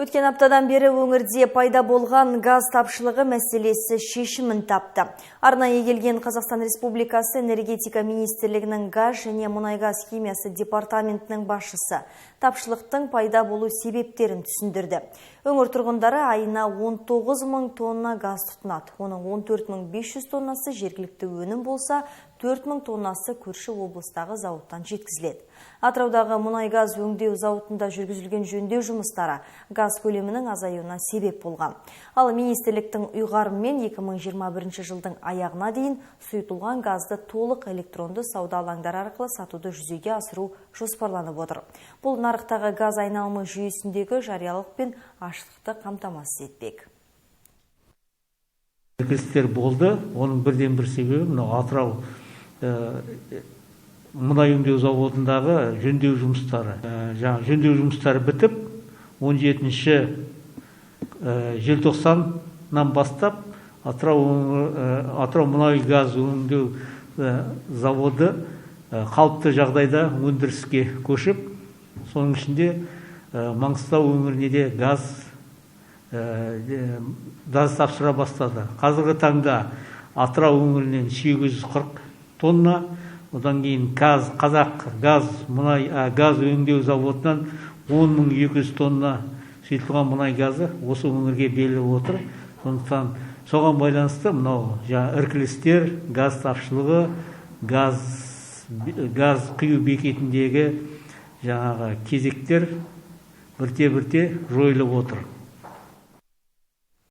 Өткен аптадан бері өңірде пайда болған газ тапшылығы мәселесі шешімін тапты. Арнайы келген Қазақстан Республикасы энергетика министрлігінің газ және мұнай-газ химиясы департаментінің басшысы тапшылықтың пайда болу себептерін түсіндірді. Өңір тұрғындары айына 19 мың тонна газ тұтынады. Оның 14 500 тоннасы жергілікті өнім болса, 4 мың тоннасы көрші облыстағы зауыттан жеткізіледі. Атыраудағы мұнай-газ өңдеу зауытында жүргізілген жөндеу жұмыстары газ көлемінің азаюына себеп болған. Ал министрліктің ұйғарымымен 2021 жылдың аяғына дейін сұйытылған газды толық электронды сауда алаңдары арқылы сатуды жүзеге асыру жоспарланып отыр. Бұл нарықтағы газ айналымы жүйесіндегі жариялық пен ашықтықты қамтамасыз етпек. Өзгерістер болды. Оның бірден бір себебі мынау Атырау мұнай өңдеу заводындағы жөндеу жұмыстары. Жөндеу жұмыстары бітіп, 17 желтоқсаннан бастап Атырау мұнай газ өңдеу заводы қалыпты жағдайда өндіріске көшіп, соның ішінде Маңғыстау өңіріне де газ тапсыра бастады. Қазіргі таңда Атырау өңірінен 840 тонна, одан кейін Қазақ газ өңдеу заводынан 10.200 тонна сұйытылған мұнай газы осы өңірге беріліп отыр. Сондықтан соған байланысты мынау іркілістер, газ тапшылығы, газ құю бекетіндегі кезектер бірте-бірте жойылып отыр.